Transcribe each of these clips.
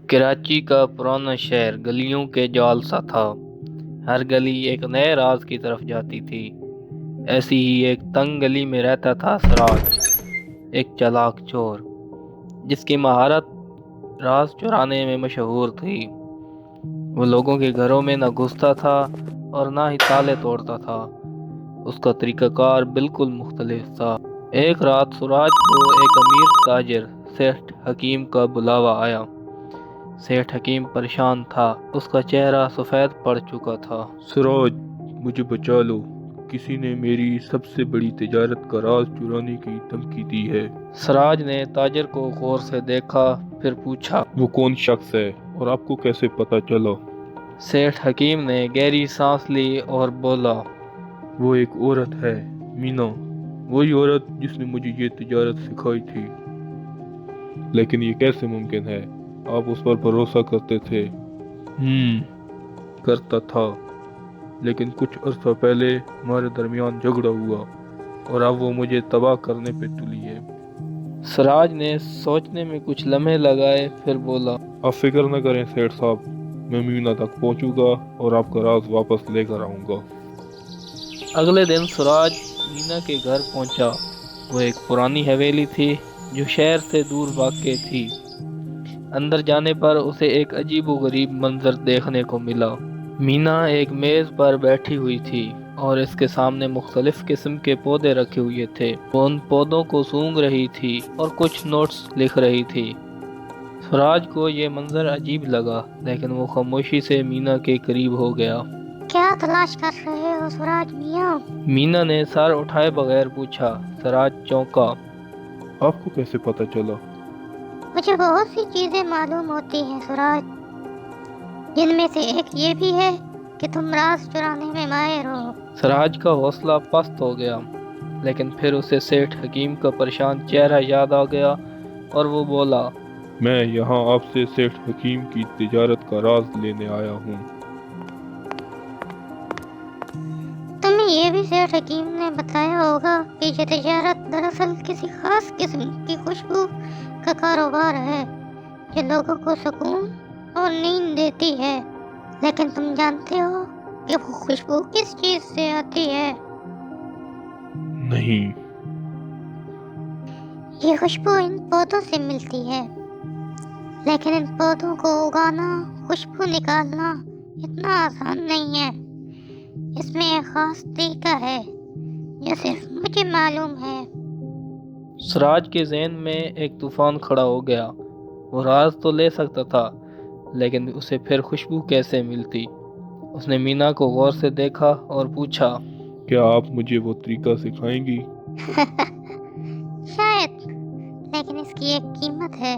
کراچی کا پرانا شہر گلیوں کے جال سا تھا۔ ہر گلی ایک نئے راز کی طرف جاتی تھی۔ ایسی ہی ایک تنگ گلی میں رہتا تھا سراج، ایک چالاک چور جس کی مہارت راز چرانے میں مشہور تھی۔ وہ لوگوں کے گھروں میں نہ گھستا تھا اور نہ ہی تالے توڑتا تھا۔ اس کا طریقہ کار بالکل مختلف تھا۔ ایک رات سراج کو ایک امیر تاجر سیٹھ حکیم کا بلاوا آیا۔ سیٹھ حکیم پریشان تھا، اس کا چہرہ سفید پڑ چکا تھا۔ سراج، مجھے بچا لو، کسی نے میری سب سے بڑی تجارت کا راز چرانے کی دھمکی دی ہے۔ سراج نے تاجر کو غور سے دیکھا، پھر پوچھا، وہ کون شخص ہے اور آپ کو کیسے پتا چلا؟ سیٹھ حکیم نے گہری سانس لی اور بولا، وہ ایک عورت ہے، مینا، وہی عورت جس نے مجھے یہ تجارت سکھائی تھی۔ لیکن یہ کیسے ممکن ہے؟ آپ اس پر بھروسہ کرتے تھے۔ کرتا تھا، لیکن کچھ عرصہ پہلے ہمارے درمیان جھگڑا ہوا اور اب وہ مجھے تباہ کرنے پہ تلی ہے۔ سراج نے سوچنے میں کچھ لمحے لگائے، پھر بولا، آپ فکر نہ کریں سیٹھ صاحب، میں مینا تک پہنچوں گا اور آپ کا راز واپس لے کر آؤں گا۔ اگلے دن سراج مینا کے گھر پہنچا۔ وہ ایک پرانی حویلی تھی جو شہر سے دور واقع تھی۔ اندر جانے پر اسے ایک عجیب و غریب منظر دیکھنے کو ملا۔ مینا ایک میز پر بیٹھی ہوئی تھی اور اس کے سامنے مختلف قسم کے پودے رکھے ہوئے تھے۔ وہ ان پودوں کو سونگھ رہی تھی اور کچھ نوٹس لکھ رہی تھی۔ سراج کو یہ منظر عجیب لگا، لیکن وہ خاموشی سے مینا کے قریب ہو گیا۔ کیا تلاش کر رہے ہو سراج میاں؟ مینا نے سر اٹھائے بغیر پوچھا۔ سراج چونکا۔ آپ کو کیسے پتا چلا؟ مجھے بہت سی چیزیں معلوم ہوتی ہیں سراج، جن میں سے ایک یہ بھی ہے کہ تم راز چرانے میں ماہر ہو۔ سراج کا حوصلہ پست ہو گیا، لیکن پھر اسے سیٹھ حکیم کا پریشان چہرہ یاد آ گیا اور وہ بولا، میں یہاں آپ سے سیٹھ حکیم کی تجارت کا راز لینے آیا ہوں۔ تمہیں یہ بھی سیٹھ حکیم نے بتایا ہوگا کہ یہ تجارت دراصل کسی خاص قسم کی خوشبو کا کاروبار ہے جو لوگوں کو سکون اور نیند دیتی ہے۔ لیکن تم جانتے ہو کہ وہ خوشبو کس چیز سے آتی ہے؟ نہیں۔ یہ خوشبو ان پودوں سے ملتی ہے، لیکن ان پودوں کو اگانا، خوشبو نکالنا اتنا آسان نہیں ہے۔ اس میں ایک خاص طریقہ ہے جو صرف مجھے معلوم ہے۔ سراج کے ذہن میں ایک طوفان کھڑا ہو گیا۔ وہ راز تو لے سکتا تھا، لیکن اسے پھر خوشبو کیسے ملتی؟ اس نے مینا کو غور سے دیکھا اور پوچھا، کیا آپ مجھے وہ طریقہ سکھائیں گی؟ شاید، لیکن اس کی ایک قیمت ہے۔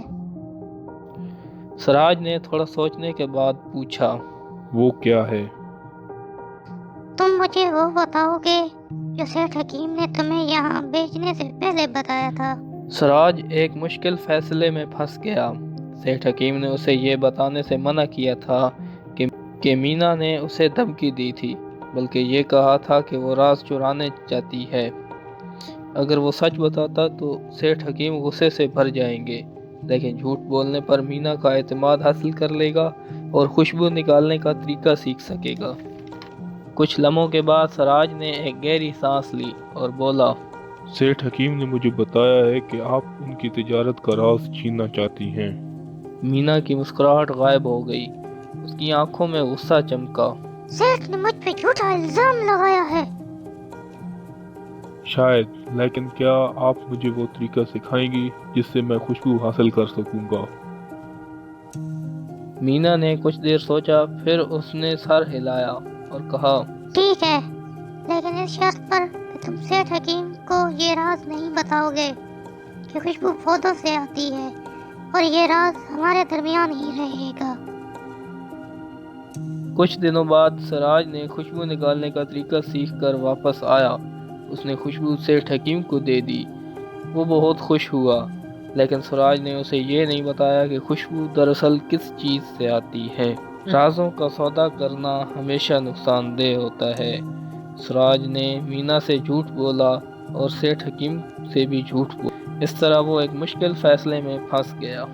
سراج نے تھوڑا سوچنے کے بعد پوچھا، وہ کیا ہے؟ تم مجھے وہ بتاؤ گے جو سیٹھ حکیم نے تمہیں یہاں بیچنے سے پہلے بتایا تھا؟ سراج ایک مشکل فیصلے میں پھنس گیا۔ سیٹھ حکیم نے اسے یہ بتانے سے منع کیا تھا کہ مینا نے اسے دھمکی دی تھی، بلکہ یہ کہا تھا کہ وہ راز چرانے چاہتی ہے۔ اگر وہ سچ بتاتا تو سیٹھ حکیم غصے سے بھر جائیں گے، لیکن جھوٹ بولنے پر مینا کا اعتماد حاصل کر لے گا اور خوشبو نکالنے کا طریقہ سیکھ سکے گا۔ کچھ لمحوں کے بعد سراج نے ایک گہری سانس لی اور بولا، سیٹھ حکیم نے مجھے بتایا ہے کہ آپ ان کی تجارت کا راز چھیننا چاہتی ہیں۔ مینا کی مسکراہٹ غائب ہو گئی۔ اس کی آنکھوں میں غصہ چمکا۔ سیٹھ نے مجھ پہ جھوٹا الزام لگایا ہے۔ شاید، لیکن کیا آپ مجھے وہ طریقہ سکھائیں گی جس سے میں خوشبو حاصل کر سکوں گا؟ مینا نے کچھ دیر سوچا، پھر اس نے سر ہلایا اور کہا، ٹھیک ہے، لیکن اس شرط پر کہ تم سیٹھ حکیم کو یہ راز نہیں بتاؤ گے کہ خوشبو پودوں سے آتی ہے، اور یہ راز ہمارے درمیان ہی رہے گا۔ کچھ دنوں بعد سراج نے خوشبو نکالنے کا طریقہ سیکھ کر واپس آیا۔ اس نے خوشبو سیٹھ حکیم کو دے دی۔ وہ بہت خوش ہوا، لیکن سراج نے اسے یہ نہیں بتایا کہ خوشبو دراصل کس چیز سے آتی ہے۔ رازوں کا سودا کرنا ہمیشہ نقصان دہ ہوتا ہے۔ سراج نے مینا سے جھوٹ بولا اور سیٹھ حکیم سے بھی جھوٹ بولا۔ اس طرح وہ ایک مشکل فیصلے میں پھنس گیا۔